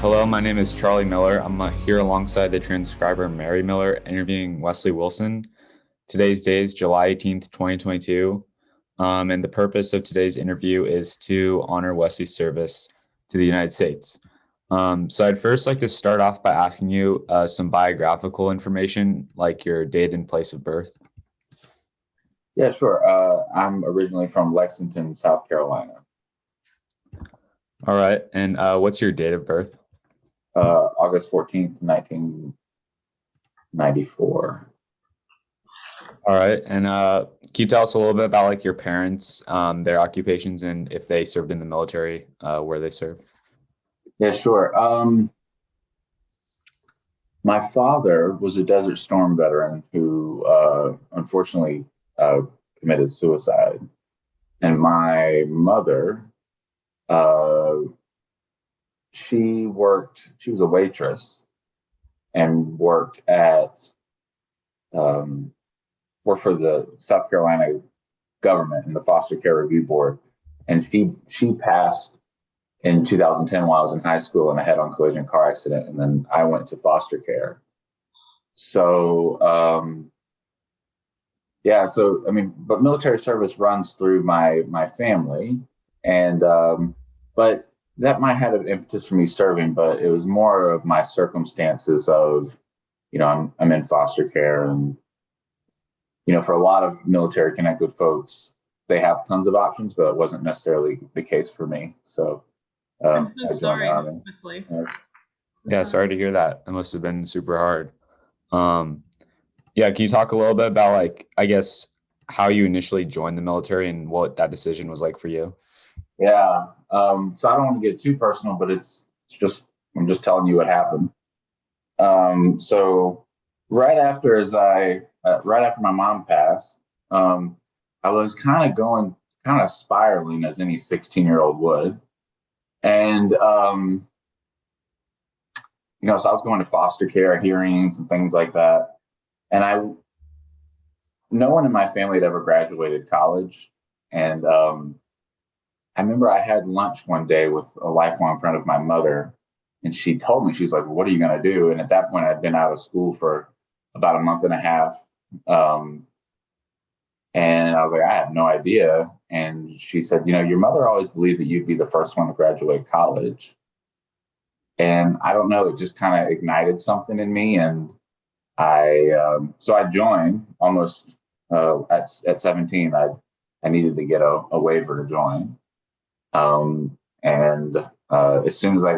Hello, my name is Charlie Miller. I'm here alongside the transcriber Mary Miller interviewing Wesley Wilson. Today's date is July 18th, 2022. And the purpose of today's interview is to honor Wesley's service to the United States. So I'd first like to start off by asking you some biographical information, like your date and place of birth. Yeah, sure. I'm originally from Lexington, South Carolina. All right. And what's your date of birth? August 14th, 1994. All right. And can you tell us a little bit about like your parents, their occupations, and if they served in the military, where they served? Yeah, sure. My father was a Desert Storm veteran who unfortunately committed suicide. And my mother, she was a waitress and worked for the South Carolina government in the Foster Care Review Board. And she passed in 2010 while I was in high school in a head-on collision car accident. And then I went to foster care. So, but military service runs through my family. And, but that might have an impetus for me serving, but it was more of my circumstances of, I'm in foster care, and, for a lot of military connected folks, they have tons of options, but it wasn't necessarily the case for me. So, I'm so sorry, Wesley. Yeah, sorry to hear that. It must have been super hard. Yeah, can you talk a little bit about, like, I guess, how you initially joined the military and what that decision was like for you? Yeah. So I don't want to get too personal, but I'm just telling you what happened. So right after my mom passed, I was kind of spiraling as any 16-year-old would. And, so I was going to foster care hearings and things like that. And no one in my family had ever graduated college. And, I remember I had lunch one day with a lifelong friend of my mother, and she told me, she was like, well, what are you going to do? And at that point, I'd been out of school for about a month and a half. And I was like, I have no idea. And she said, your mother always believed that you'd be the first one to graduate college. And I don't know, it just kind of ignited something in me. And so I joined almost at 17. I needed to get a waiver to join. As soon as I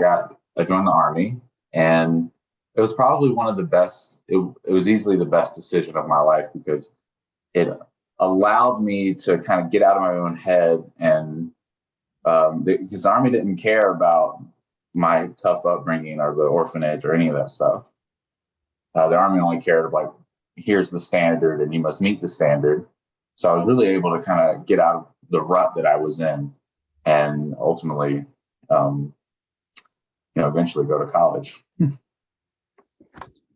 joined the Army, and it was probably one of the best, it was easily the best decision of my life, because it allowed me to kind of get out of my own head. And because the Army didn't care about my tough upbringing or the orphanage or any of that stuff. The Army only cared of, like, here's the standard and you must meet the standard. So I was really able to kind of get out of the rut that I was in, and ultimately, eventually go to college.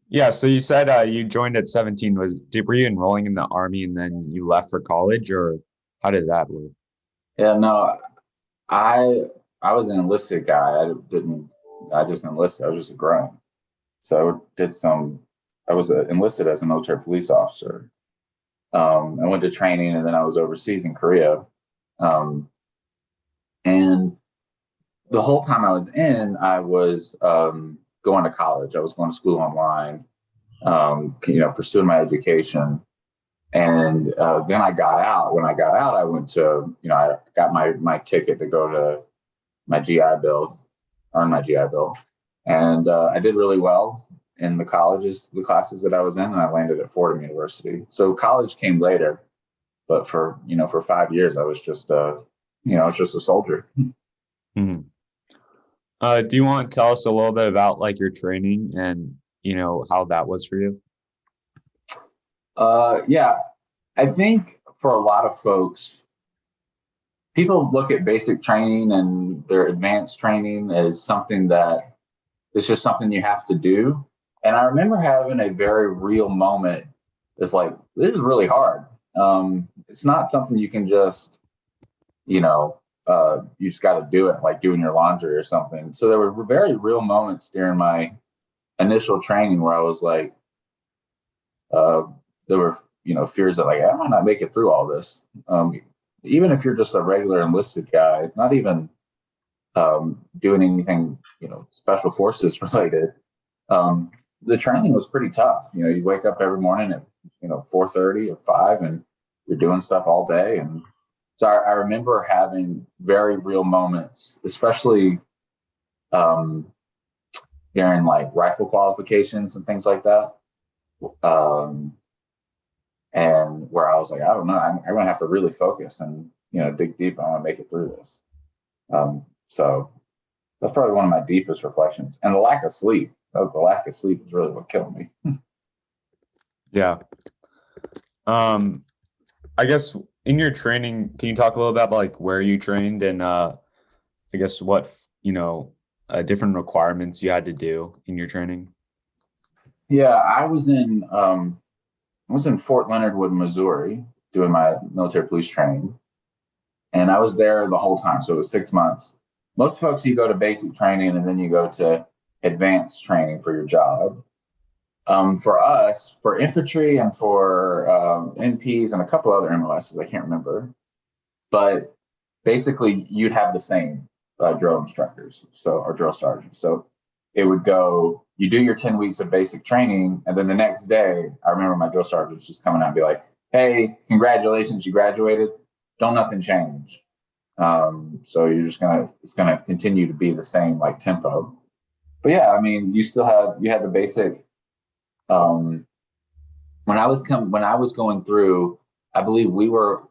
Yeah, so you said you joined at 17. Were you enrolling in the Army and then you left for college, or how did that work? Yeah, no, I was an enlisted guy. I just enlisted. I was just a grunt. So I was enlisted as a military police officer. I went to training, and then I was overseas in Korea. And the whole time I was I was going to college. I was going to school online, pursuing my education. And then I got out. When I got out, I went to, I got my ticket to go to my GI Bill, earn my GI Bill. And I did really well in the classes that I was in, and I landed at Fordham University. So college came later, but for 5 years, I was just a soldier. Mm-hmm. Do you want to tell us a little bit about, like, your training and, how that was for you? Yeah, I think for a lot of folks, people look at basic training and their advanced training as something that is just something you have to do. And I remember having a very real moment. It's like, this is really hard. It's not something you can just, you just got to do it, like doing your laundry or something. So there were very real moments during my initial training where I was like, there were, fears that like, I might not make it through all this. Even if you're just a regular enlisted guy, not even doing anything, special forces related. The training was pretty tough. You wake up every morning at 4:30 or 5, and you're doing stuff all day. And so I remember having very real moments, especially during like rifle qualifications and things like that. And where I was like, I don't know, I'm going to have to really focus and dig deep. I want to make it through this. So that's probably one of my deepest reflections. And the lack of sleep. The lack of sleep is really what killed me. Yeah. I guess in your training, can you talk a little about like where you trained and I guess what different requirements you had to do in your training? Yeah, I was in Fort Leonard Wood, Missouri, doing my military police training, and I was there the whole time. So it was 6 months. Most folks, you go to basic training and then you go to advanced training for your job. For us, for infantry and for NPs and a couple other MOSs, I can't remember, but basically you'd have the same drill instructors, or drill sergeants. So it would go, you do your 10 weeks of basic training, and then the next day, I remember my drill sergeants just coming out and be like, hey, congratulations, you graduated. Don't nothing change. So you're just it's gonna continue to be the same like tempo. But yeah, I mean, you had the basic. When I was going through, I believe we were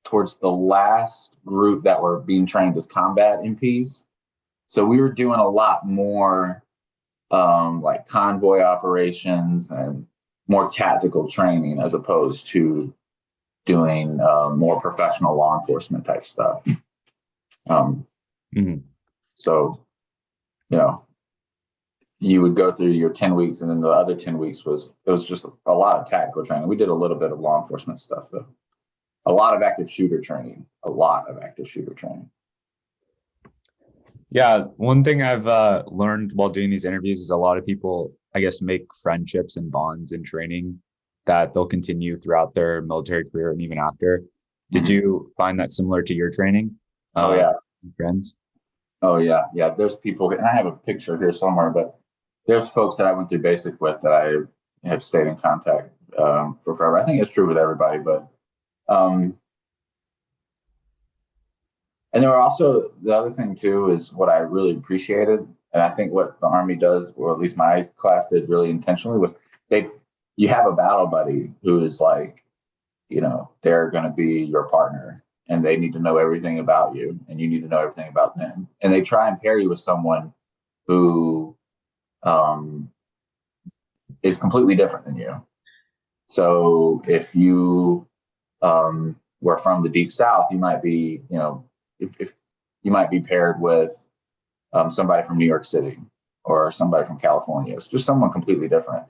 towards the last group that were being trained as combat MPs. So we were doing a lot more like convoy operations and more tactical training as opposed to doing more professional law enforcement type stuff. So, you would go through your 10 weeks and then the other 10 weeks was just a lot of tactical training. We did a little bit of law enforcement stuff, but a lot of active shooter training. Yeah, one thing I've learned while doing these interviews is a lot of people, I guess, make friendships and bonds in training that they'll continue throughout their military career and even after. Did you find that similar to your training? Oh, yeah. Friends? Oh, yeah. Yeah, there's people, and I have a picture here somewhere, but there's folks that I went through basic with that I have stayed in contact for forever. I think it's true with everybody, but and there were also, the other thing too is what I really appreciated, and I think what the Army does, or at least my class did really intentionally, was you have a battle buddy who is like, they're going to be your partner, and they need to know everything about you, and you need to know everything about them, and they try and pair you with someone who is completely different than you. So if you were from the deep South, you might be, if you might be paired with somebody from New York City or somebody from California. It's just someone completely different.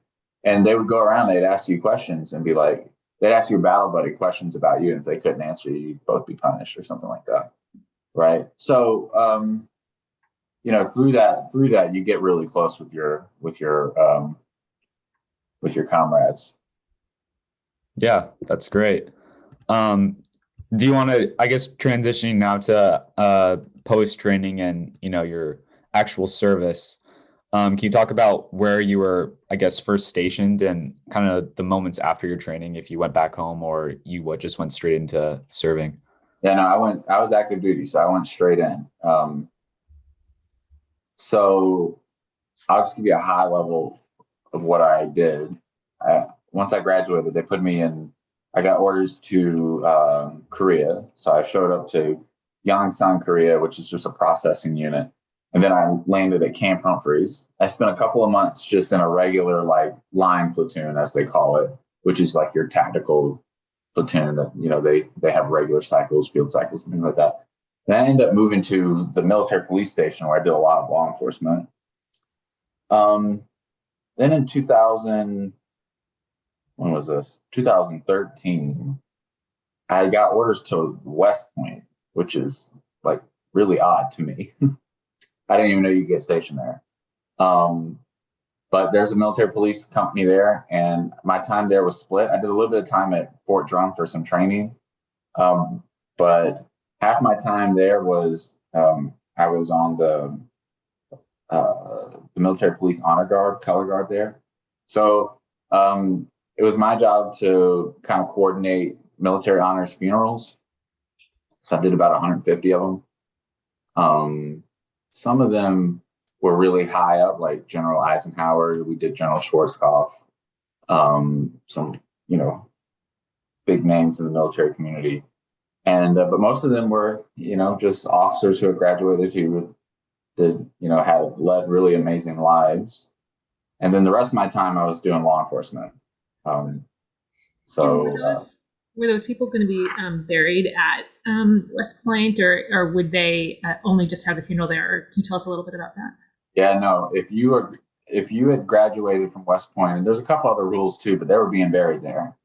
And they would go around, they'd ask you questions and be like, they'd ask your battle buddy questions about you. And if they couldn't answer you, you'd both be punished or something like that. Right. So, through that, you get really close with your comrades. Yeah, that's great. Do you want to, I guess, transitioning now to post training and your actual service? Can you talk about where you were, I guess, first stationed and kind of the moments after your training, if you went back home or you just went straight into serving? Yeah, no, I was active duty, so I went straight in. So I'll just give you a high level of what I did. Once I graduated, they put me in. I got orders to Korea. So I showed up to Yongsan, Korea, which is just a processing unit. And then I landed at Camp Humphreys. I spent a couple of months just in a regular like line platoon, as they call it, which is like your tactical platoon that, they have regular cycles, field cycles, and things like that. Then I ended up moving to the military police station where I did a lot of law enforcement. Then in 2000, when was this? 2013, I got orders to West Point, which is like really odd to me. I didn't even know you could get stationed there. But there's a military police company there, and my time there was split. I did a little bit of time at Fort Drum for some training, but half my time there was I was on the military police honor guard, color guard there. So it was my job to kind of coordinate military honors funerals. So I did about 150 of them. Some of them were really high up, like General Eisenhower. We did General Schwarzkopf. Some, big names in the military community. And but most of them were, just officers who had graduated who did, had led really amazing lives. And then the rest of my time, I was doing law enforcement. Were those people going to be buried at West Point, or would they only just have the funeral there? Or can you tell us a little bit about that? Yeah, no. If you had graduated from West Point, and there's a couple other rules too, but they were being buried there.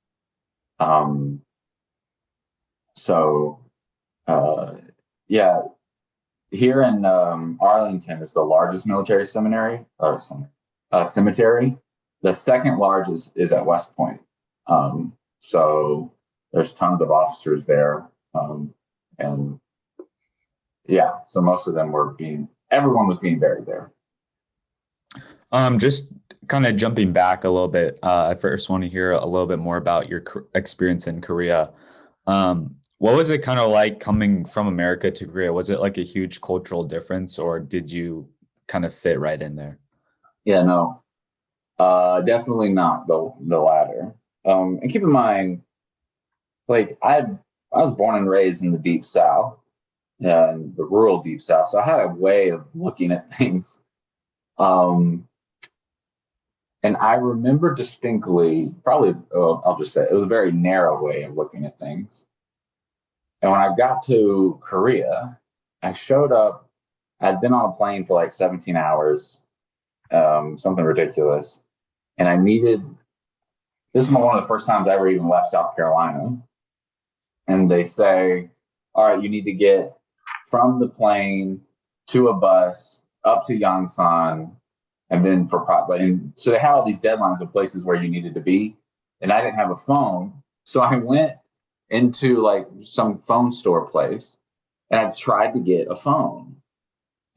Here in Arlington is the largest military cemetery. The second largest is at West Point. So there's tons of officers there. So most of them everyone was being buried there. Just kind of jumping back a little bit, I first want to hear a little bit more about your experience in Korea. What was it kind of like coming from America to Korea? Was it like a huge cultural difference, or did you kind of fit right in there? Yeah, no, definitely not the latter. And keep in mind, like I was born and raised in the Deep South, in the rural Deep South, so I had a way of looking at things. And I remember distinctly, I'll just say it was a very narrow way of looking at things. And when I got to Korea, I showed up. I'd been on a plane for like 17 hours, something ridiculous. And this is one of the first times I ever even left South Carolina. And they say, all right, you need to get from the plane to a bus up to Yongsan. And then so they had all these deadlines of places where you needed to be. And I didn't have a phone. So I went into like some phone store place and I tried to get a phone.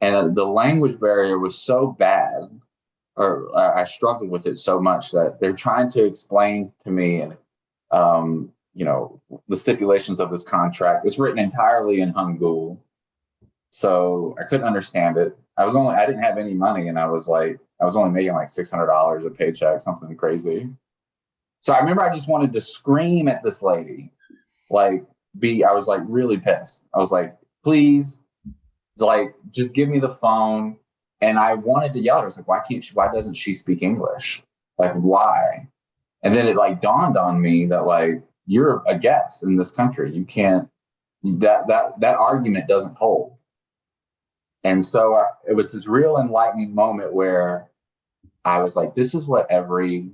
And the language barrier was so bad, or I struggled with it so much that they're trying to explain to me and, the stipulations of this contract. It's written entirely in Hangul. So I couldn't understand it. I didn't have any money, and I was only making like $600 a paycheck, something crazy. So I remember I just wanted to scream at this lady, I was like really pissed. I was like, please, just give me the phone. And I wanted to yell at her. I was like, why doesn't she speak English? Like, why? And then it dawned on me that you're a guest in this country. You can't, that argument doesn't hold. And so it was this real enlightening moment where I was like, this is what every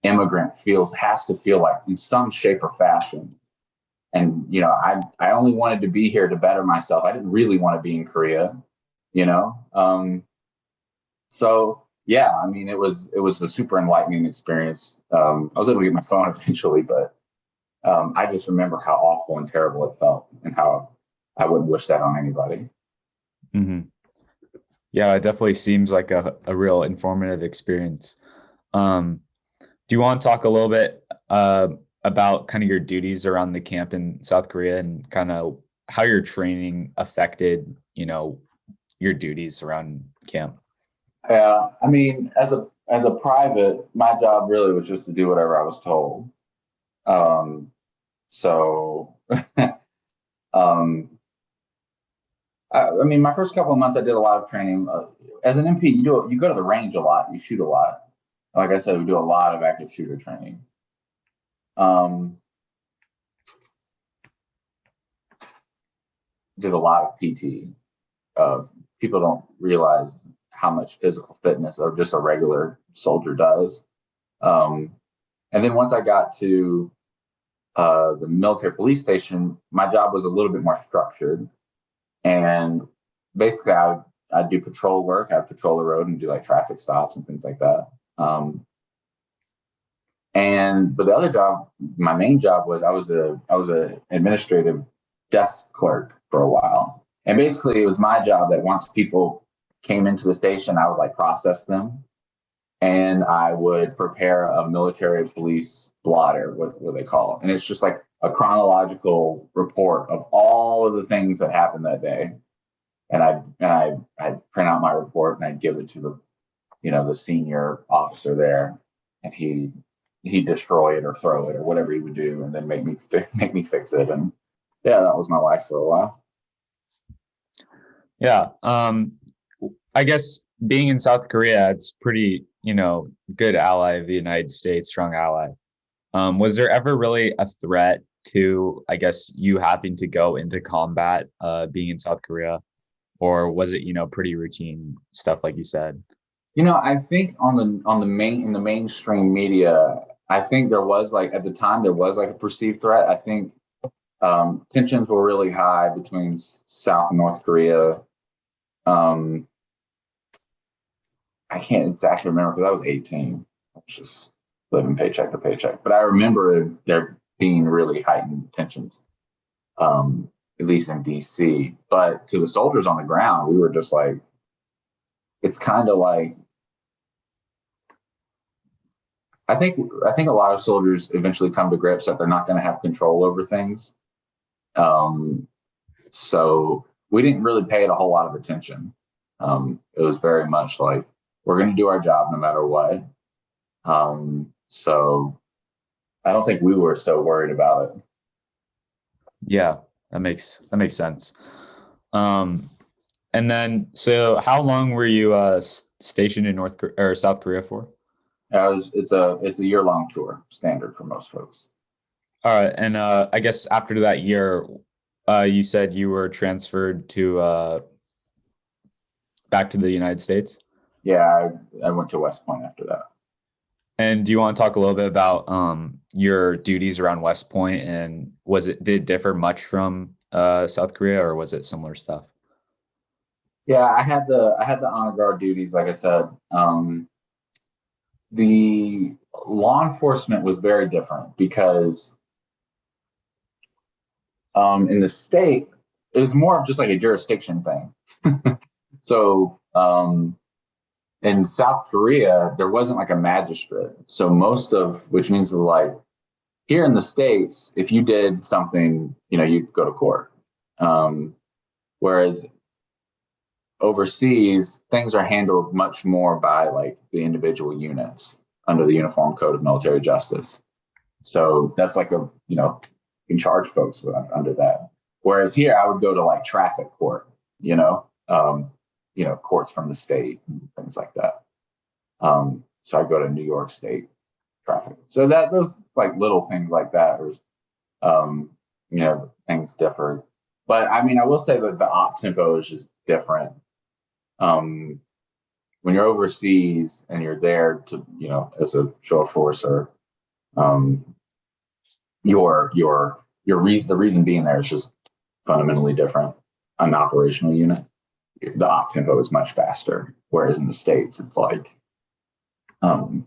immigrant has to feel like in some shape or fashion. And, I only wanted to be here to better myself. I didn't really want to be in Korea, So yeah, I mean, it was a super enlightening experience. I was able to get my phone eventually, but I just remember how awful and terrible it felt and how I wouldn't wish that on anybody. Mm-hmm. Yeah, it definitely seems like a real informative experience. Do you want to talk a little bit about kind of your duties around the camp in South Korea and kind of how your training affected, your duties around camp? Yeah, I mean, as a private, my job really was just to do whatever I was told. I mean, my first couple of months, I did a lot of training. As an MP, you go to the range a lot, you shoot a lot. Like I said, we do a lot of active shooter training. Did a lot of PT. People don't realize how much physical fitness or just a regular soldier does. And then once I got to the military police station, my job was a little bit more structured. And basically, I'd do patrol work. I'd patrol the road and do like traffic stops and things like that. But the other job, my main job was I was a administrative desk clerk for a while. And basically, it was my job that once people came into the station, I would like process them, and I would prepare a military police blotter, what they call it. And it's just like a chronological report of all of the things that happened that day. And I'd print out my report and I'd give it to the senior officer there, and he'd destroy it or throw it or whatever he would do, and then make me fix it. And yeah, that was my life for a while. Yeah. I guess being in South Korea, it's pretty, good ally of the United States, strong ally. Was there ever really a threat to, I guess, you having to go into combat, being in South Korea? Or was it, pretty routine stuff, like you said? I think in the mainstream media, I think there was like at the time there was like a perceived threat. I think tensions were really high between South and North Korea. I can't exactly remember because I was 18. I was just living paycheck to paycheck. But I remember there being really heightened tensions, at least in DC. But to the soldiers on the ground, we were just like, it's kind of like, I think a lot of soldiers eventually come to grips that they're not going to have control over things. So we didn't really pay it a whole lot of attention. It was very much like, we're going to do our job no matter what. So I don't think we were so worried about it. Yeah, that makes sense. And then, so how long were you stationed in South Korea for? It's a year-long tour, standard for most folks. All right, and I guess after that year, you said you were transferred to back to the United States. Yeah, I went to West Point after that. And do you want to talk a little bit about your duties around West Point, and did it differ much from South Korea, or was it similar stuff? Yeah, I had the honor guard duties, like I said. The law enforcement was very different because in the state, it was more of just like a jurisdiction thing. So in South Korea, there wasn't like a magistrate. So which means like here in the States, if you did something, you'd go to court. Whereas overseas, things are handled much more by like the individual units under the Uniform Code of Military Justice. So that's like you can charge folks under that. Whereas here, I would go to like traffic court, courts from the state and things like that. So I go to New York State traffic. So those like little things like that, or things differ. But I mean, I will say that the op tempo is just different. When you're overseas and you're there to, as a show of force, or the reason being there is just fundamentally different. An operational unit, the op tempo is much faster, whereas in the States, it's like, I'm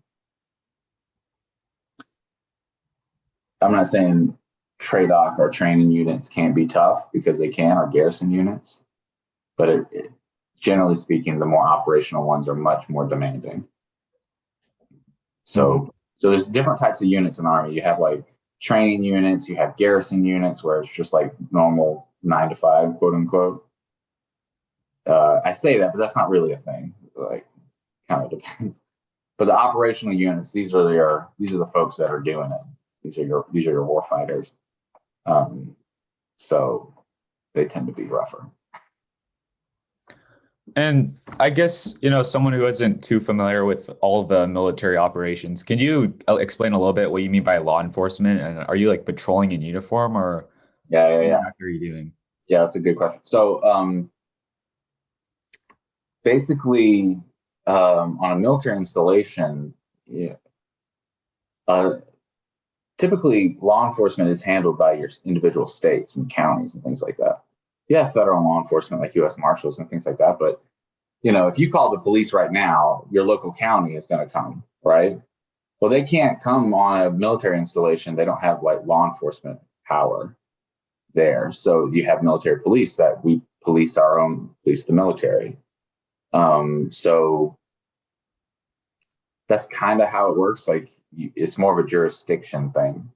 not saying TRADOC or training units can't be tough, because they can, or garrison units, but generally speaking, the more operational ones are much more demanding. So there's different types of units in the Army. You have like training units, you have garrison units where it's just like normal 9 to 5, quote unquote. I say that, but that's not really a thing. Like, kind of depends. But the operational units, these are the folks that are doing it. These are your war fighters. So they tend to be rougher. And I guess, someone who isn't too familiar with all the military operations, can you explain a little bit what you mean by law enforcement? And are you like patrolling in uniform, or Yeah. what exactly are you doing? Yeah, that's a good question. So basically, on a military installation, typically law enforcement is handled by your individual states and counties and things like that. you have federal law enforcement like U.S. Marshals and things like that. But, if you call the police right now, your local county is going to come, right? Well, they can't come on a military installation. They don't have like law enforcement power there. So you have military police that we police the military. So that's kind of how it works. Like it's more of a jurisdiction thing.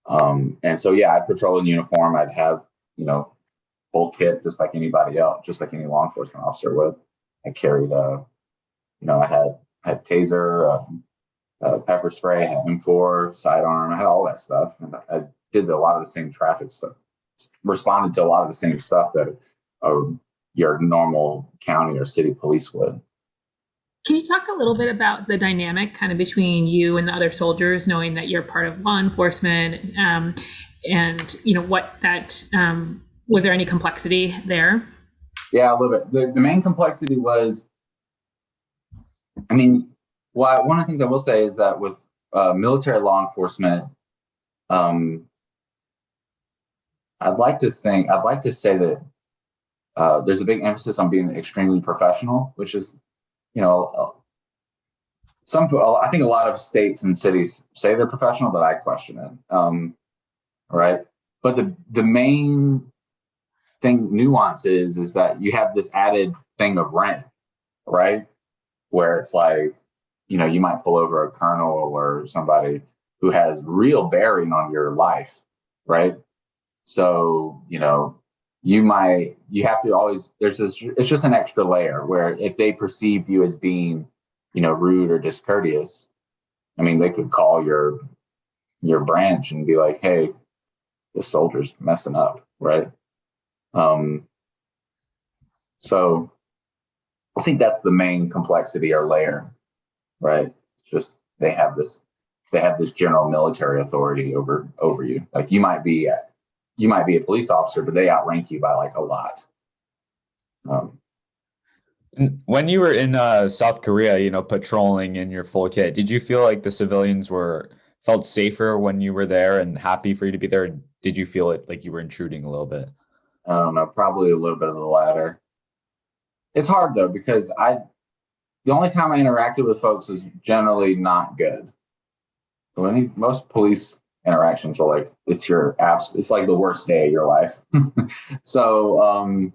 And so, yeah, I'd patrol in uniform. I'd have, full kit, just like anybody else, just like any law enforcement officer would. I carried, I had taser, pepper spray, had M4, sidearm. I had all that stuff. And I did a lot of the same traffic stuff, responded to a lot of the same stuff that your normal county or city police would. Can you talk a little bit about the dynamic kind of between you and the other soldiers, knowing that you're part of law enforcement, and what that was there any complexity there? Yeah, a little bit. The main complexity was, one of the things I will say is that with military law enforcement, I'd like to say that there's a big emphasis on being extremely professional, which is, I think a lot of states and cities say they're professional, but I question it. Right. But the main nuance is that you have this added thing of rank, right? Where it's like, you might pull over a colonel or somebody who has real bearing on your life, right? So, you have to always, it's just an extra layer where if they perceive you as being, rude or discourteous, they could call your branch and be like, hey, this soldier's messing up, right? So I think that's the main complexity or layer, right? It's just they have this general military authority over you. Like you might be a police officer, but they outrank you by like a lot. When you were in South Korea, patrolling in your full kit, did you feel like the civilians felt safer when you were there and happy for you to be there? Did you feel it like you were intruding a little bit? I don't know, probably a little bit of the latter. It's hard though, because the only time I interacted with folks is generally not good. So most police interactions are like, it's like the worst day of your life. So,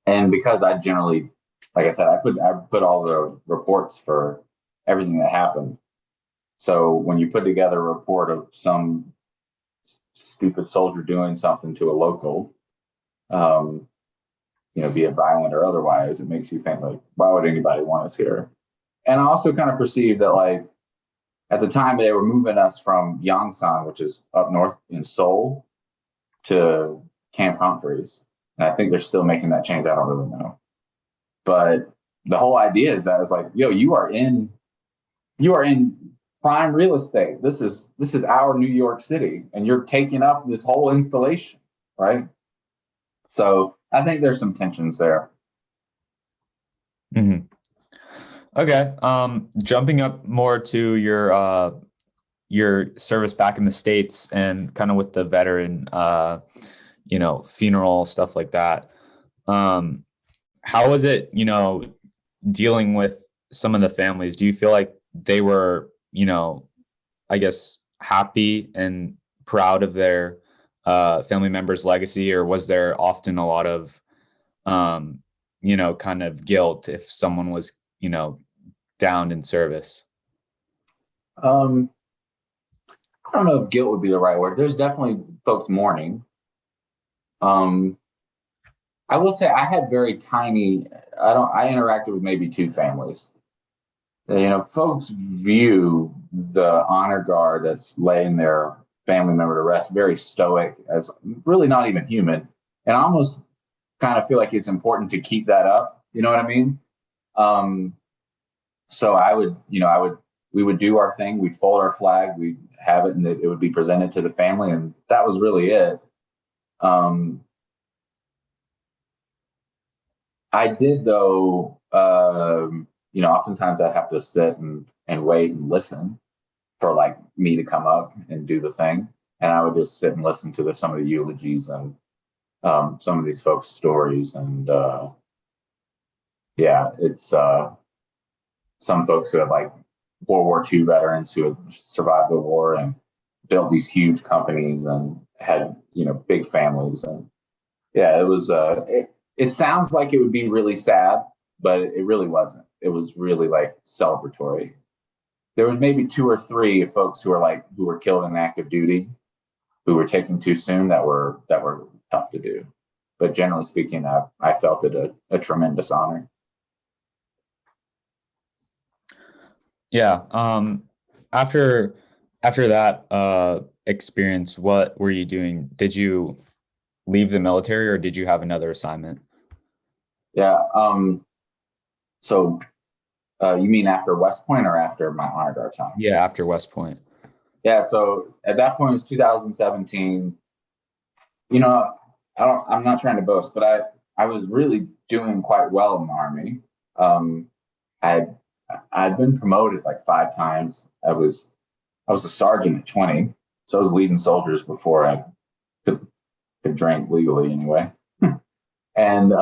and because I generally, like I said, I put all the reports for everything that happened. So when you put together a report of some stupid soldier doing something to a local, be it violent or otherwise, it makes you think like, why would anybody want us here? And I also kind of perceived that like, at the time they were moving us from Yongsan, which is up north in Seoul, to Camp Humphreys. And I think they're still making that change. I don't really know. But the whole idea is that it's like, you are in prime real estate. This is our New York City, and you're taking up this whole installation, right? So I think there's some tensions there. Mm-hmm. Okay. Jumping up more to your service back in the States and kind of with the veteran, funeral stuff like that. How was it, dealing with some of the families? Do you feel like they were, I guess, happy and proud of their family members' legacy, or was there often a lot of, kind of guilt if someone was, downed in service? I don't know if guilt would be the right word. There's definitely folks mourning. I will say I had very tiny, I interacted with maybe two families. Folks view the honor guard that's laying their family member to rest very stoic, as really not even human. And I almost kind of feel like it's important to keep that up. You know what I mean? So we would do our thing. We'd fold our flag, we'd have it, and it would be presented to the family. And that was really it. I did though, oftentimes I'd have to sit and wait and listen for like me to come up and do the thing. And I would just sit and listen to some of the eulogies and some of these folks' stories. And yeah, it's some folks who have like World War II veterans who had survived the war and built these huge companies and had, big families. And yeah, it was, it sounds like it would be really sad, but it really wasn't. It was really like celebratory. There was maybe 2 or 3 folks who were killed in active duty, who were taken too soon, that were tough to do. But generally speaking, I felt it a tremendous honor. Yeah. After that experience, what were you doing? Did you leave the military or did you have another assignment? Yeah. So you mean after West Point or after my honor guard time? Yeah, after West Point. Yeah. So at that point, it was 2017. I'm not trying to boast, but I was really doing quite well in the Army. I'd been promoted like 5 times. I was a sergeant at 20, so I was leading soldiers before I could drink legally anyway. And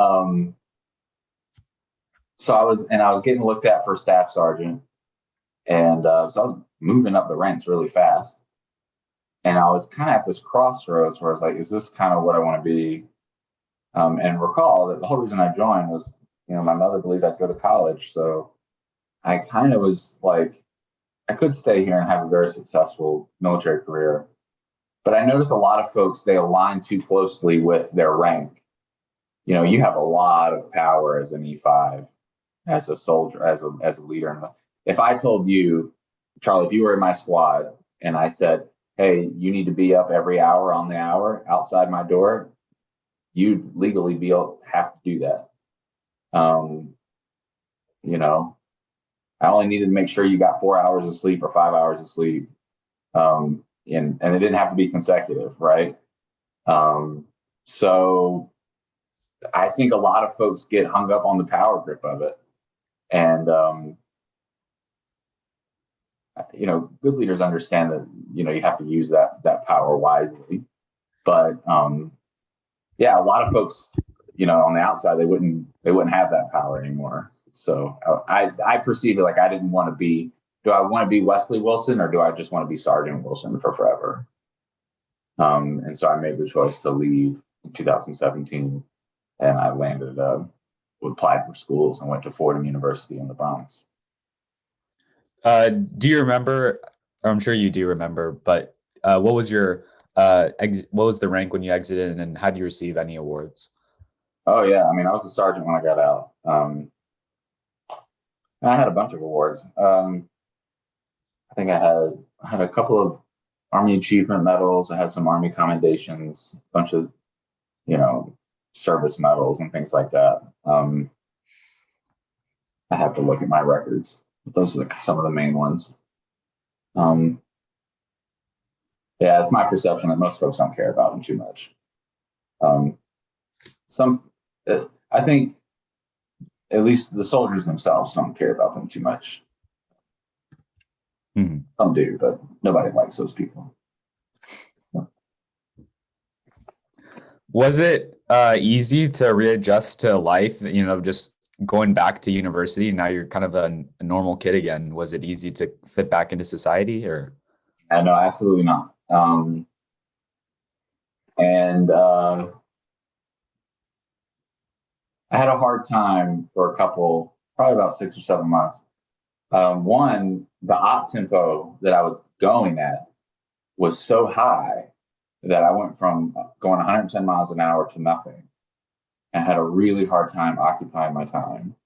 so I was getting looked at for staff sergeant, and so I was moving up the ranks really fast. And I was kind of at this crossroads where I was like, is this kind of what I want to be? And recall that the whole reason I joined was, my mother believed I'd go to college. So I kind of was like, I could stay here and have a very successful military career. But I noticed a lot of folks, they align too closely with their rank. You have a lot of power as an E5, as a soldier, as a leader. If I told you, Charlie, if you were in my squad and I said, hey, you need to be up every hour on the hour outside my door, you'd legally have to do that. I only needed to make sure you got 4 hours of sleep or 5 hours of sleep. And it didn't have to be consecutive, right? So I think a lot of folks get hung up on the power grip of it. And, good leaders understand that, you have to use that power wisely. But yeah, a lot of folks, on the outside, they wouldn't have that power anymore. So I perceive it like I didn't want to be, do I want to be Wesley Wilson or do I just want to be Sergeant Wilson for forever? And so I made the choice to leave in 2017, and I landed, applied for schools and went to Fordham University in the Bronx. Do you remember? I'm sure you do remember, but what was your what was the rank when you exited, and how did you receive any awards? Oh yeah, I mean, I was a sergeant when I got out. I had a bunch of awards. I think I had a couple of Army Achievement Medals. I had some Army commendations, a bunch of, service medals and things like that. I have to look at my records. Those are some of the main ones. Yeah, it's my perception that most folks don't care about them too much. I think at least the soldiers themselves don't care about them too much. Mm-hmm. Some do, but nobody likes those people. Was it easy to readjust to life? Just going back to university, now you're kind of a normal kid again. Was it easy to fit back into society, or? No, absolutely not. I had a hard time for probably about 6 or 7 months. One, the op tempo that I was going at was so high that I went from going 110 miles an hour to nothing, and had a really hard time occupying my time.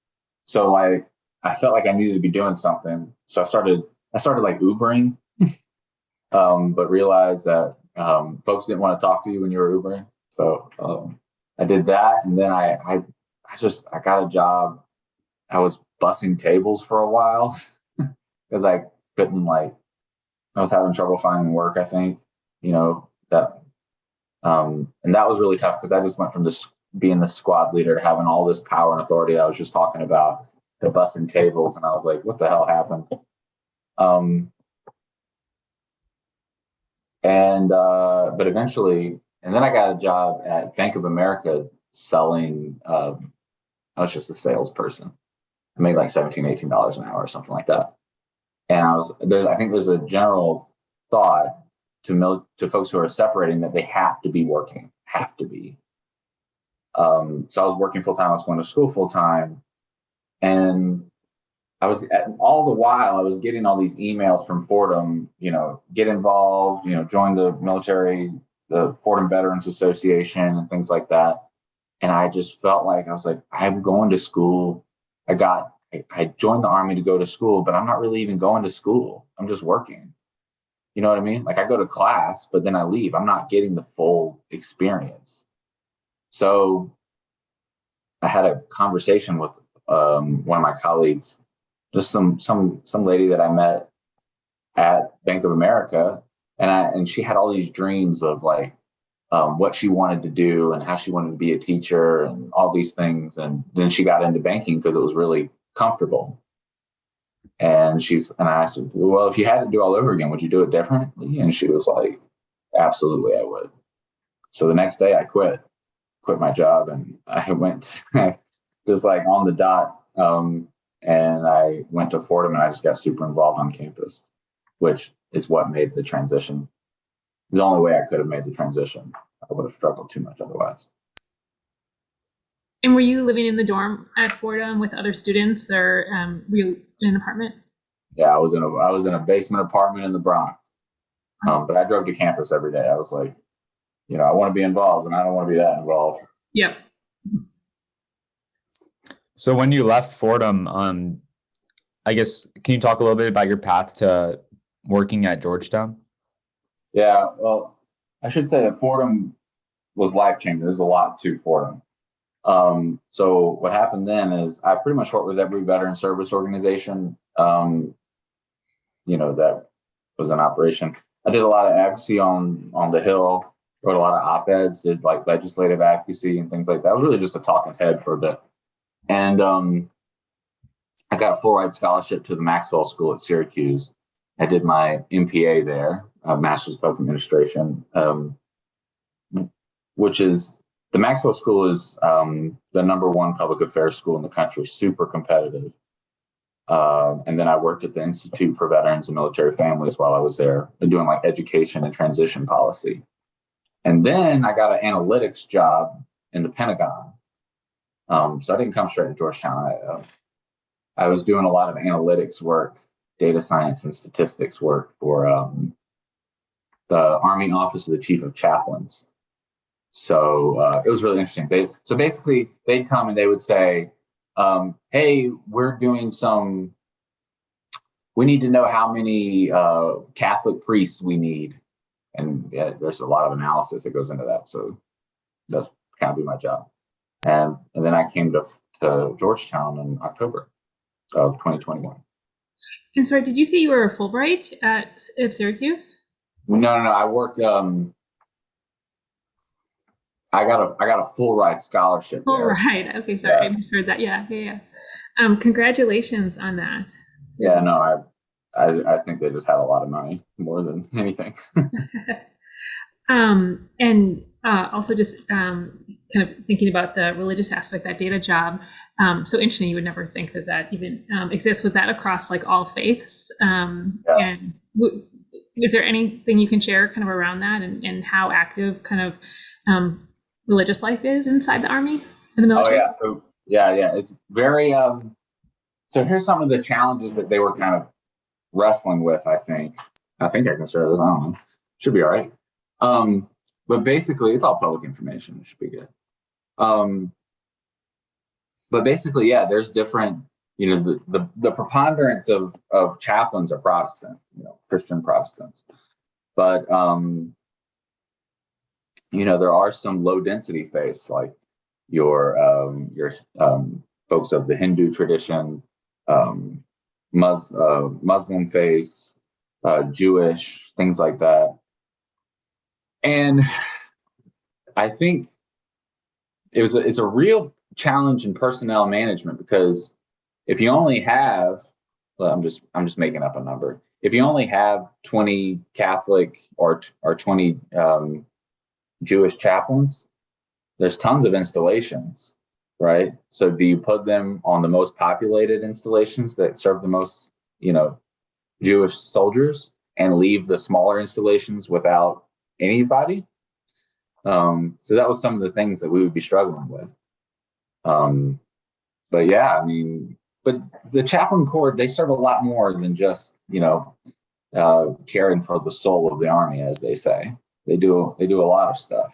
So I felt like I needed to be doing something. So I started like Ubering, but realized that folks didn't want to talk to you when you were Ubering. So I did that, and then I got a job. I was bussing tables for a while because I couldn't, I was having trouble finding work, I think, that, and that was really tough because I just went from being the squad leader to having all this power and authority I was just talking about to bussing tables. And I was like, what the hell happened? But eventually And then I got a job at Bank of America selling, I was just a salesperson. I made like $17, $18 an hour or something like that. And I think there's a general thought to folks who are separating that they have to be working, have to be. So I was working full time, I was going to school full time. And all the while I was getting all these emails from Fordham, get involved, join the military, the Fordham Veterans Association and things like that. And I just felt like, I was like, I'm going to school. I joined the Army to go to school, but I'm not really even going to school. I'm just working. You know what I mean? Like I go to class, but then I leave. I'm not getting the full experience. So I had a conversation with one of my colleagues, just some lady that I met at Bank of America, and she had all these dreams of like what she wanted to do and how she wanted to be a teacher and all these things. And then she got into banking because it was really comfortable. And I asked her, well, if you had to do all over again, would you do it differently? And she was like, absolutely, I would. So the next day I quit my job, and I went just like on the dot. And I went to Fordham, and I just got super involved on campus, which is what made the transition. The only way I could have made the transition. I would have struggled too much otherwise. And were you living in the dorm at Fordham with other students, or were you in an apartment? Yeah, I was in a basement apartment in the Bronx. But I drove to campus every day. I was like, I want to be involved, and I don't want to be that involved. Yep. So when you left Fordham, I guess, can you talk a little bit about your path to working at Georgetown? Yeah, well, I should say that Fordham was life-changing. There's a lot to Fordham. So what happened then is I pretty much worked with every veteran service organization, that was in operation. I did a lot of advocacy on the Hill, wrote a lot of op-eds, did like legislative advocacy and things like that. I was really just a talking head for a bit. And I got a full-ride scholarship to the Maxwell School at Syracuse. I did my MPA there, Master's of Public Administration, which is, the Maxwell School is the #1 public affairs school in the country, super competitive. And then I worked at the Institute for Veterans and Military Families while I was there, doing like education and transition policy. And then I got an analytics job in the Pentagon. So I didn't come straight to Georgetown. I was doing a lot of analytics work, data science and statistics work for the Army Office of the Chief of Chaplains. So it was really interesting. They'd come and they would say, hey, we need to know how many Catholic priests we need. And yeah, there's a lot of analysis that goes into that. So that's kind of be my job. And then I came to Georgetown in October of 2021. And sorry, did you say you were a Fulbright at Syracuse? No. I worked. I got a full ride scholarship. Full ride. Okay, sorry, I misheard that. Yeah. Congratulations on that. Yeah, no, I think they just had a lot of money more than anything. And also just kind of thinking about the religious aspect, that data job. So interesting, you would never think that even exists. Was that across like all faiths? And is there anything you can share kind of around that and how active kind of religious life is inside the Army and the military? Oh yeah. It's very, so here's some of the challenges that they were kind of wrestling with, I think I can share this. I don't know. Should be all right. But basically it's all public information. It should be good. But basically, yeah, there's different, the preponderance of chaplains are Protestant, Christian Protestants. But, there are some low density faiths, like your folks of the Hindu tradition, Muslim faiths, Jewish, things like that. And I think it's a real challenge in personnel management, because if you only have, I'm just making up a number. If you only have 20 Catholic or 20 Jewish chaplains, there's tons of installations, right? So do you put them on the most populated installations that serve the most, Jewish soldiers and leave the smaller installations without anybody? So that was some of the things that we would be struggling with. But yeah, I mean, but the chaplain corps, they serve a lot more than just, caring for the soul of the Army, as they say. They do a lot of stuff.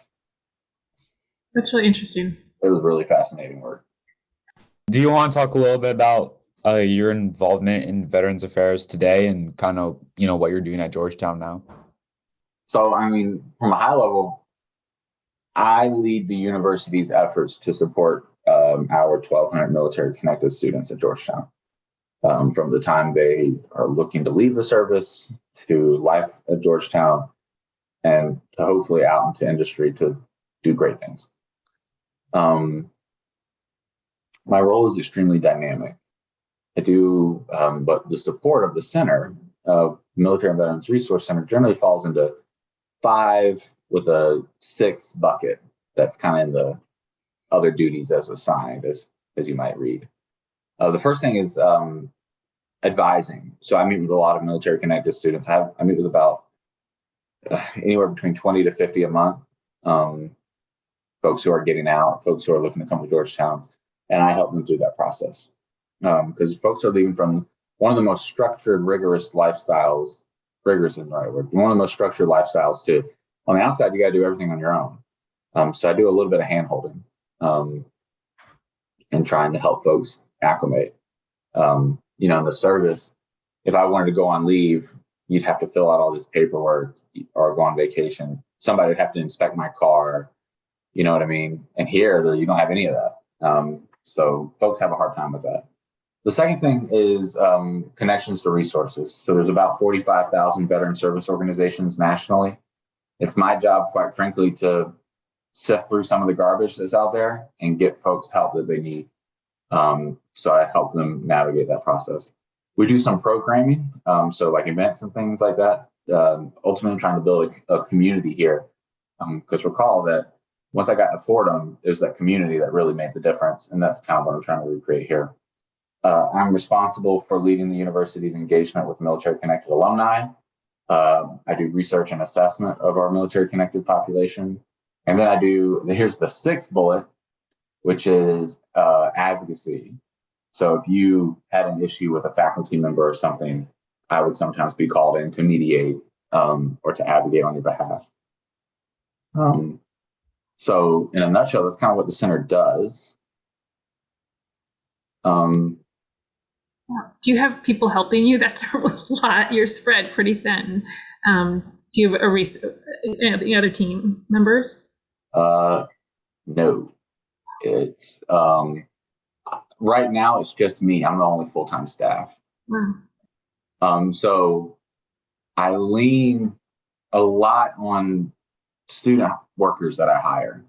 That's really interesting. It was really fascinating work. Do you want to talk a little bit about your involvement in Veterans Affairs today and kind of, what you're doing at Georgetown now? So, I mean, from a high level, I lead the university's efforts to support our 1,200 military connected students at Georgetown. From the time they are looking to leave the service to life at Georgetown and to hopefully out into industry to do great things. My role is extremely dynamic. I do, but the support of the center, Military and Veterans Resource Center, generally falls into 5 with a 6 bucket. That's kind of in the other duties as assigned, as you might read. The first thing is advising. So I meet with a lot of military connected students. I meet with about anywhere between 20 to 50 a month. Folks who are getting out, folks who are looking to come to Georgetown, and I help them through that process. Because folks are leaving from one of the most structured, rigorous lifestyles. Rigorous isn't the right word. One of the most structured lifestyles to, on the outside, you got to do everything on your own. So I do a little bit of hand holding and trying to help folks acclimate. In the service, if I wanted to go on leave, you'd have to fill out all this paperwork or go on vacation. Somebody would have to inspect my car. You know what I mean? And here, you don't have any of that. So folks have a hard time with that. The second thing is connections to resources. So there's about 45,000 veteran service organizations nationally. It's my job, quite frankly, to sift through some of the garbage that's out there and get folks help that they need. So I help them navigate that process. We do some programming, so like events and things like that. Ultimately trying to build a community here. Because recall that once I got to Fordham, it was that community that really made the difference. And that's kind of what I'm trying to recreate here. I'm responsible for leading the university's engagement with military connected alumni. I do research and assessment of our military connected population. And then here's the 6th bullet, which is advocacy. So if you had an issue with a faculty member or something, I would sometimes be called in to mediate or to advocate on your behalf. So in a nutshell, that's kind of what the center does. Do you have people helping you? That's a lot. You're spread pretty thin. Do you have any other team members? No. It's right now it's just me. I'm the only full-time staff. Wow. So I lean a lot on student workers that I hire.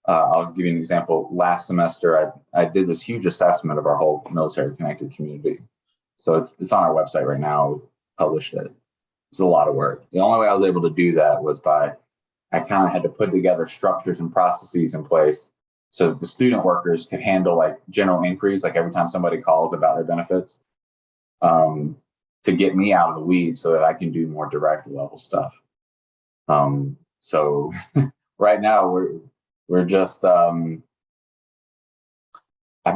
I'll give you an example. Last semester, I did this huge assessment of our whole military connected community. So it's on our website right now. We published it. It's a lot of work. The only way I was able to do that was I kind of had to put together structures and processes in place so that the student workers could handle like general inquiries, like every time somebody calls about their benefits, to get me out of the weeds so that I can do more direct level stuff. So right now we're just, I've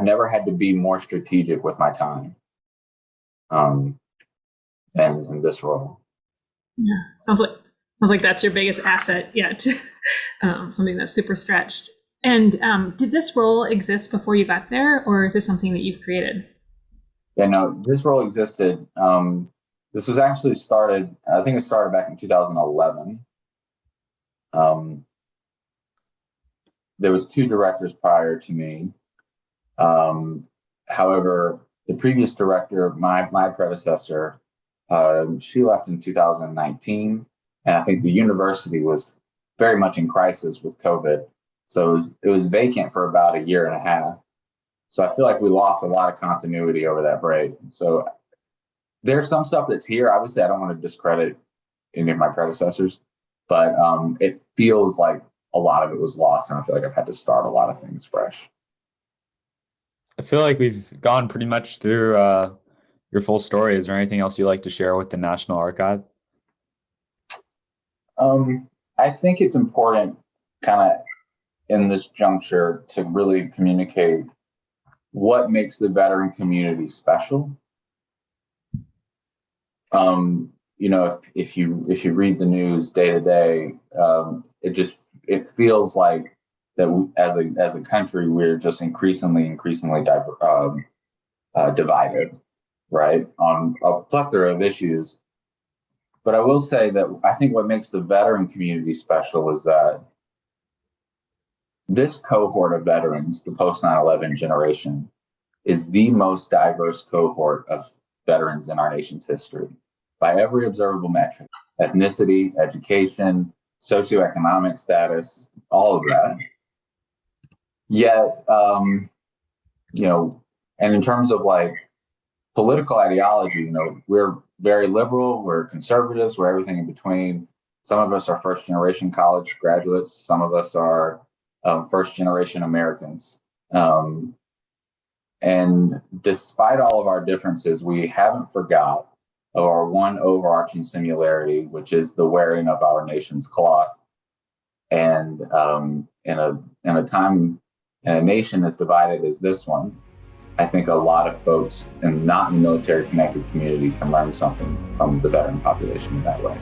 never had to be more strategic with my time than in this role. Yeah, sounds like that's your biggest asset yet. Something that's super stretched. And did this role exist before you got there, or is this something that you've created? Yeah, no, this role existed. This was actually started, I think it started back in 2011. There was 2 directors prior to me. However, the previous director, my predecessor, she left in 2019, and I think the university was very much in crisis with COVID. So it was vacant for about 1.5 years. So I feel like we lost a lot of continuity over that break. So there's some stuff that's here. Obviously, I don't want to discredit any of my predecessors, but it feels like a lot of it was lost, and I feel like I've had to start a lot of things fresh. I feel like we've gone pretty much through your full story. Is there anything else you'd like to share with the National Archive? I think it's important kind of in this juncture to really communicate what makes the veteran community special. If you read the news day to day, it feels like that as a country we're just increasingly divided, right, on a plethora of issues. But I will say that I think what makes the veteran community special is that this cohort of veterans, the post 9/11 generation, is the most diverse cohort of veterans in our nation's history by every observable metric: ethnicity, education, socioeconomic status, all of that. Yet, and in terms of like political ideology, we're very liberal, we're conservatives, we're everything in between. Some of us are first generation college graduates, some of us are first generation Americans. And despite all of our differences, we haven't forgot of our one overarching similarity, which is the wearing of our nation's cloth. And in a time and a nation as divided as this one, I think a lot of folks and not in military connected community can learn something from the veteran population in that way.